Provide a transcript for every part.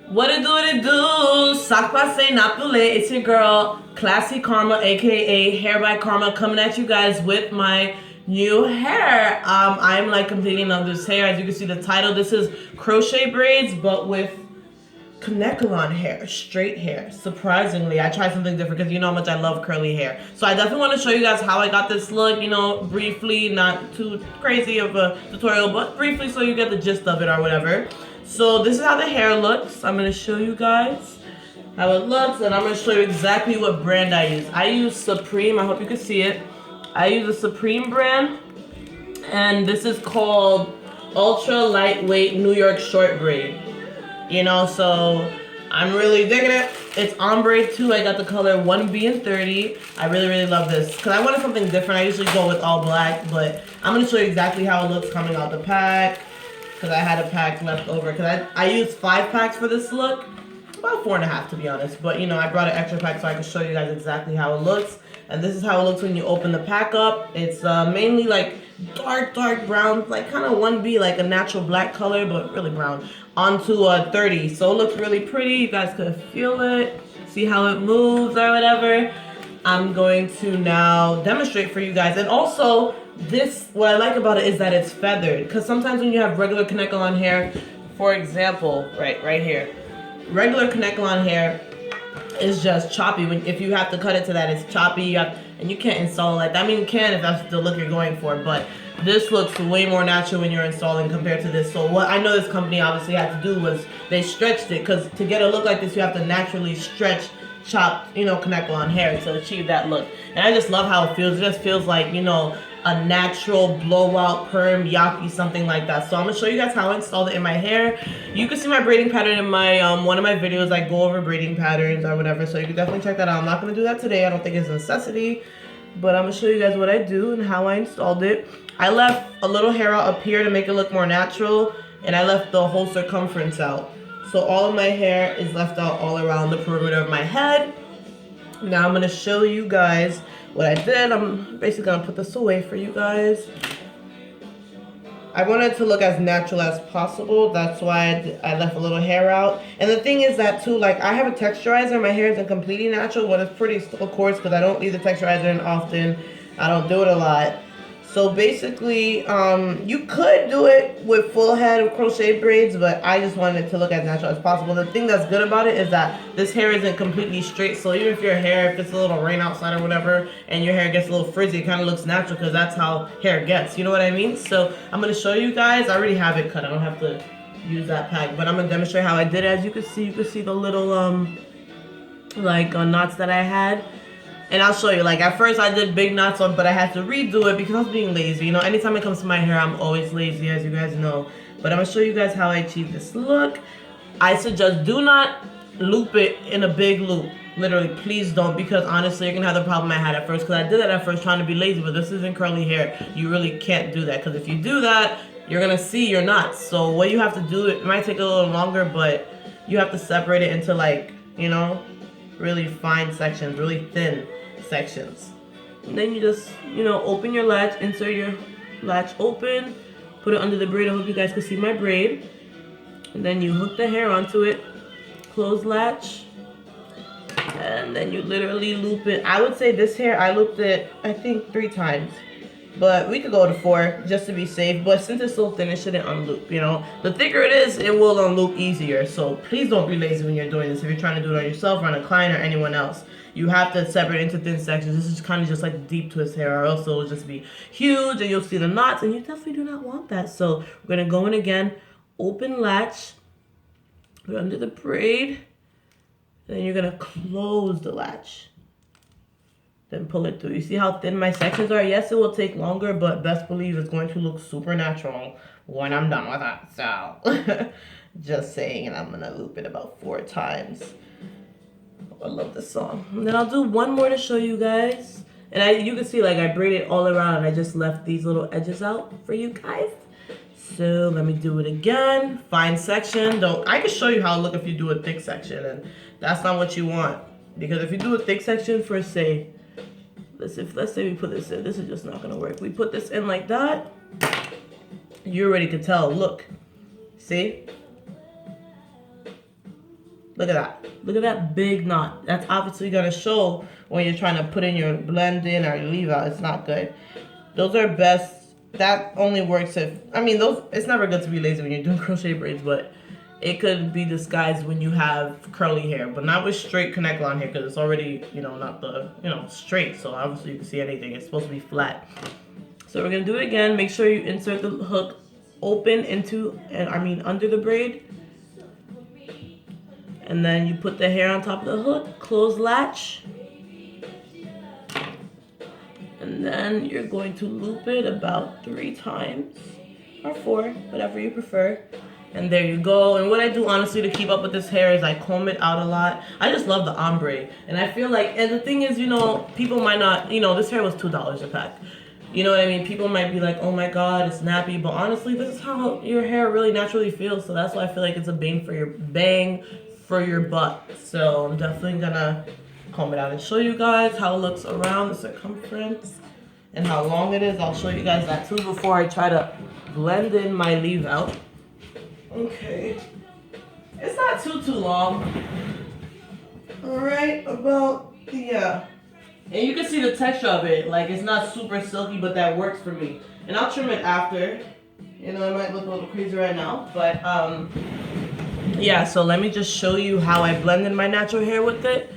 What it do? Sac passe napule. It's your girl, Classy Karma, aka Hair by Karma, coming at you guys with my new hair. I'm like completing on this hair. As you can see the title, this is Crochet Braids, but with Kanekalon hair, straight hair. Surprisingly, I tried something different because you know how much I love curly hair. So I definitely want to show you guys how I got this look, you know, briefly, not too crazy of a tutorial, but briefly so you get the gist of it or whatever. So this is how the hair looks. I'm going to show you guys how it looks, and I'm going to show you exactly what brand I use. I use Supreme. I hope you can see it. I use a Supreme brand, and this is called Ultra Lightweight New York Short Braid. You know, so I'm really digging it. It's ombre too. I got the color 1B and 30. I really love this because I wanted something different. I usually go with all black, but I'm going to show you exactly how it looks coming out the pack because I had a pack left over because I used 5 packs for this look. About 4.5 to be honest, but you know, I brought an extra pack so I could show you guys exactly how it looks. And this is how it looks when you open the pack up. It's mainly like dark brown, like kind of 1B, like a natural black color, but really brown, onto a 30. So it looks really pretty. You guys could feel it, see how it moves or whatever. I'm going to now demonstrate for you guys. And also, this, what I like about it is that it's feathered. Because sometimes when you have regular Kanekalon hair, for example, right here, regular Kanekalon hair is just choppy. If you have to cut it to that, it's choppy. And you can't install it like that. I mean, you can if that's the look you're going for, but this looks way more natural when you're installing compared to this. So what I know this company obviously had to do was they stretched it, because to get a look like this, you have to naturally stretch, chop, you know, Kanekalon hair to achieve that look. And I just love how it feels. It just feels like, you know, a natural blowout perm yaki, something like that. So I'm gonna show you guys how I installed it in my hair. You can see my braiding pattern in my one of my videos. I go over braiding patterns or whatever, so you can definitely check that out. I'm not gonna do that today. I don't think it's a necessity, but I'm gonna show you guys what I do and how I installed it. I left a little hair out up here to make it look more natural, and I left the whole circumference out. So all of my hair is left out all around the perimeter of my head. Now I'm gonna show you guys what I did. I'm basically gonna put this away for you guys. I wanted to look as natural as possible. That's why I left a little hair out. And the thing is that too, like, I have a texturizer. My hair isn't completely natural, but it's pretty still coarse because I don't leave the texturizer in often. I don't do it a lot. So basically, you could do it with full head of crochet braids, but I just wanted it to look as natural as possible. The thing that's good about it is that this hair isn't completely straight. So even if your hair, if it's a little rain outside or whatever, and your hair gets a little frizzy, it kind of looks natural because that's how hair gets. You know what I mean? So I'm going to show you guys. I already have it cut. I don't have to use that pack, but I'm going to demonstrate how I did it. As you can see the little, knots that I had. And I'll show you, like, at first I did big knots on, but I had to redo it because I was being lazy. You know, anytime it comes to my hair, I'm always lazy, as you guys know. But I'm going to show you guys how I achieve this look. I suggest do not loop it in a big loop. Literally, please don't, because honestly, you're going to have the problem I had at first. Because I did that at first trying to be lazy, but this isn't curly hair. You really can't do that, because if you do that, you're going to see your knots. So what you have to do, it might take a little longer, but you have to separate it into, like, you know, really fine sections, really thin sections. And then you just, you know, open your latch, insert your latch open, put it under the braid. I hope you guys can see my braid. And then you hook the hair onto it, close latch, and then you literally loop it. I would say this hair, I looped it, I think 3 times. But we could go to 4 just to be safe. But since it's so thin, it shouldn't unloop, you know. The thicker it is, it will unloop easier. So please don't be lazy when you're doing this. If you're trying to do it on yourself or on a client or anyone else, you have to separate into thin sections. This is kind of just like deep twist hair, or else it'll just be huge and you'll see the knots, and you definitely do not want that. So we're going to go in again, open latch, put it under the braid, then you're going to close the latch. Then pull it through. You see how thin my sections are? Yes, it will take longer, but best believe it's going to look super natural when I'm done with it. So, just saying, and I'm going to loop it about 4 times. I love this song. And then I'll do one more to show you guys. And you can see, like, I braided all around, and I just left these little edges out for you guys. So, let me do it again. Fine section. I can show you how it look if you do a thick section, and that's not what you want. Because if you do a thick section for, say, let's say we put this in. This is just not going to work. We put this in like that. You already could tell. Look. See? Look at that. Look at that big knot. That's obviously gonna show when you're trying to put in your blend in or your leave out. It's not good. Those are best. That only works if, I mean, those, it's never good to be lazy when you're doing crochet braids, but it could be disguised when you have curly hair, but not with straight Kanekalon hair, because it's already, you know, not the, you know, straight. So obviously you can see anything. It's supposed to be flat. So we're gonna do it again. Make sure you insert the hook open into, under the braid. And then you put the hair on top of the hook, close latch. And then you're going to loop it about 3 times, or 4, whatever you prefer. And there you go. And what I do honestly to keep up with this hair is I comb it out a lot. I just love the ombre. And I feel like, and the thing is, you know, people might not, you know, this hair was $2 a pack. You know what I mean? People might be like, oh my God, it's nappy. But honestly, this is how your hair really naturally feels. So that's why I feel like it's a bang for your butt. So I'm definitely gonna comb it out and show you guys how it looks around the circumference and how long it is. I'll show you guys that too before I try to blend in my leave out. Okay, it's not too long. All right, about, yeah. And you can see the texture of it, like it's not super silky, but that works for me. And I'll trim it after. You know, it might look a little crazy right now, but yeah, so let me just show you how I blended my natural hair with it.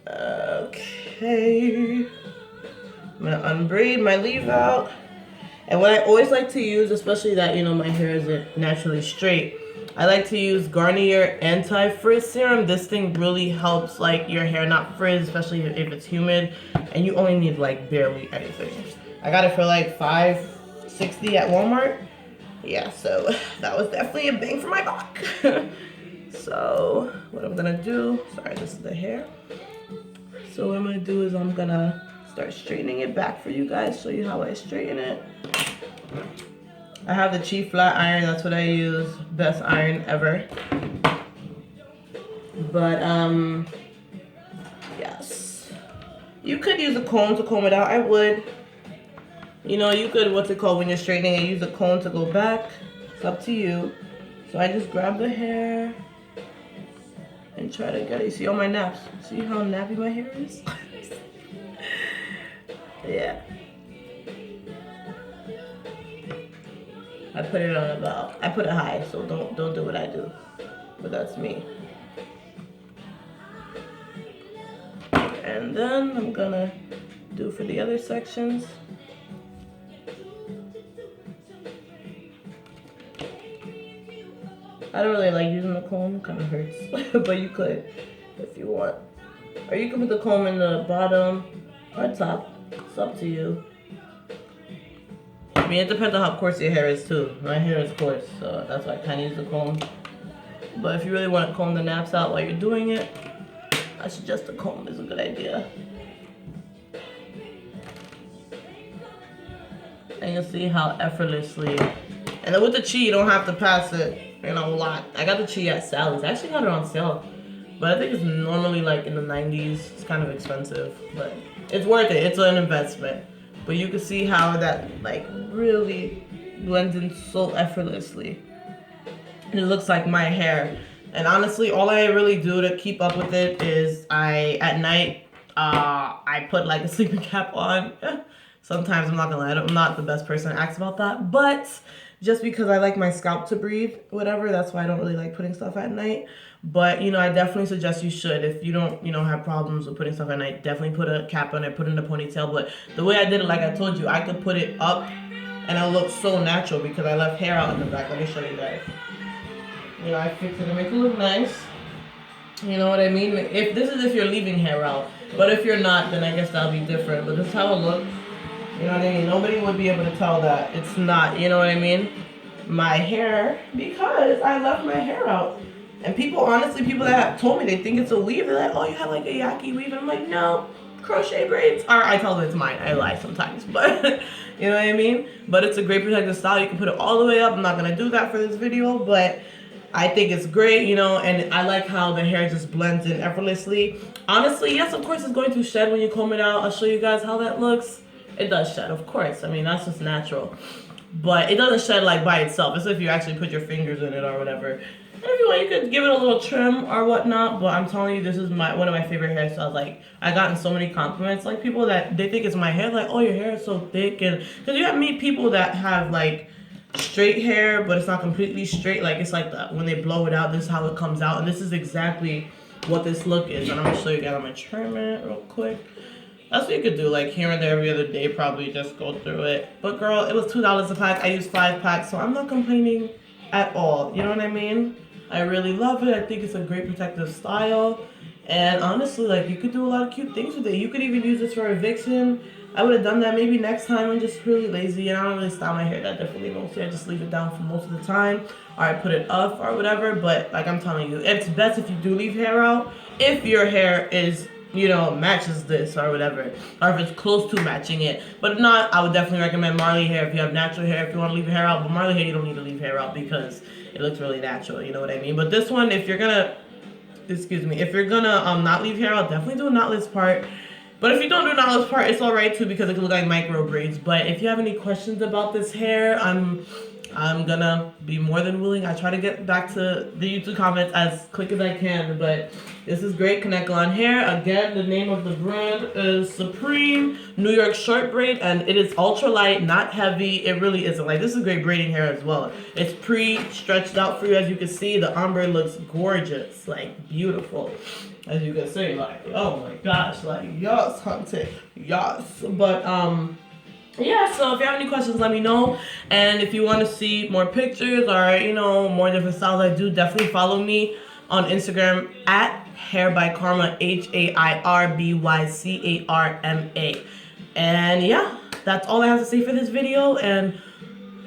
Okay, I'm gonna unbraid my leave out. And what I always like to use, especially that, you know, my hair isn't naturally straight, I like to use Garnier Anti-Frizz Serum. This thing really helps like your hair not frizz, especially if it's humid, and you only need like barely anything. I got it for like $5.60 at Walmart. Yeah, so that was definitely a bang for my buck. So what I'm gonna do, sorry, this is the hair. So what I'm gonna do is I'm gonna start straightening it back for you guys, show you how I straighten it. I have the Chi flat iron, that's what I use, best iron ever. But yes, you could use a comb to comb it out. I would, you know, you could, what's it called when you're straightening it, use a comb to go back. It's up to you. So I just grab the hair and try to get it. You see all my naps? See how nappy my hair is? Yeah. I put it on about, I put it high, so don't do what I do. But that's me. And then I'm gonna do for the other sections. I don't really like using the comb, kind of hurts, but you could if you want. Or you can put the comb in the bottom or top, it's up to you. I mean, it depends on how coarse your hair is too. My hair is coarse, so that's why I kind of use the comb. But if you really want to comb the naps out while you're doing it, I suggest the comb is a good idea. And you'll see how effortlessly, and then with the Chi, you don't have to pass it, you know, a lot. I got the Chi at Sally's. I actually got it on sale, but I think it's normally like in the 90s. It's kind of expensive, but it's worth it. It's an investment. But you can see how that like really blends in so effortlessly. And it looks like my hair. And honestly, all I really do to keep up with it is at night, I put like a sleeping cap on. Sometimes, I'm not gonna lie, I'm not the best person to ask about that, but just because I like my scalp to breathe, whatever, that's why I don't really like putting stuff at night. But, you know, I definitely suggest you should. If you don't, you know, have problems with putting stuff at night, definitely put a cap on it, put it in a ponytail. But the way I did it, like I told you, I could put it up and it looks so natural because I left hair out in the back. Let me show you guys. You know, I fixed it to make it look nice. You know what I mean? If you're leaving hair out. But if you're not, then I guess that'll be different. But this is how it looks. You know what I mean? Nobody would be able to tell that it's not, you know what I mean? My hair, because I left my hair out. And people, honestly, people that have told me they think it's a weave, they're like, oh, you have like a yaki weave. And I'm like, no, crochet braids. Or I tell them it's mine. I lie sometimes, but you know what I mean? But it's a great protective style. You can put it all the way up. I'm not going to do that for this video, but I think it's great, you know, and I like how the hair just blends in effortlessly. Honestly, yes, of course, it's going to shed when you comb it out. I'll show you guys how that looks. It does shed, of course. I mean, that's just natural. but it doesn't shed like by itself. It's if you actually put your fingers in it or whatever. And if you want, you could give it a little trim or whatnot. But I'm telling you, this is one of my favorite hairstyles. Like, I gotten so many compliments. Like, people that they think it's my hair, like, oh, your hair is so thick, and because you have meet people that have like straight hair, but it's not completely straight. Like, it's like that when they blow it out, this is how it comes out, and this is exactly what this look is. And I'm gonna show you guys. I'm gonna trim it real quick. That's what you could do, like here and there every other day, probably just go through it. But girl, it was $2 a pack. I used 5 packs, so I'm not complaining at all. You know what I mean? I really love it. I think it's a great protective style. And honestly, like, you could do a lot of cute things with it. You could even use this for a vixen. I would have done that maybe next time. I'm just really lazy and I don't really style my hair that differently mostly. I just leave it down for most of the time, or I put it up or whatever. But like I'm telling you, it's best if you do leave hair out, if your hair is, you know, matches this or whatever, or if it's close to matching it. But if not, I would definitely recommend Marley hair if you have natural hair, if you want to leave hair out. But Marley hair, you don't need to leave hair out because it looks really natural, you know what I mean? But this one, if you're gonna, if you're gonna not leave hair out, definitely do a knotless part. But if you don't do a knotless part, it's alright too, because it can look like micro braids. But if you have any questions about this hair, I'm gonna be more than willing. I try to get back to the YouTube comments as quick as I can, but this is great Kanekalon hair. Again, the name of the brand is Supreme New York Short Braid, and it is ultra light, not heavy. It really isn't. Like, this is great braiding hair as well. It's pre-stretched out for you, as you can see. The ombre looks gorgeous, like beautiful, as you can see. Like, oh my gosh, like yes, hunted, yes. But yeah, so if you have any questions, let me know. And if you want to see more pictures or, you know, more different styles I do, definitely follow me on Instagram at Hair by Karma, HAIRBYCARMA. And yeah, that's all I have to say for this video, and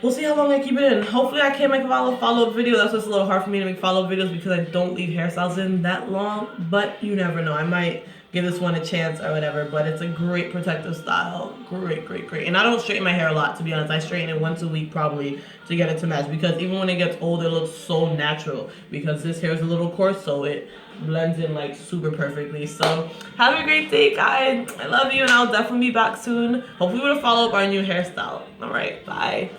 we'll see how long I keep it in. Hopefully I can make a follow-up video. That's just a little hard for me to make follow-up videos because I don't leave hairstyles in that long, but you never know. I might give this one a chance or whatever, but it's a great protective style. Great. And I don't straighten my hair a lot, to be honest. I straighten it once a week probably to get it to match, because even when it gets old, it looks so natural because this hair is a little coarse, so it blends in like super perfectly. So have a great day, guys. I love you, and I'll definitely be back soon, hopefully with a follow-up on a new hairstyle. All right, bye.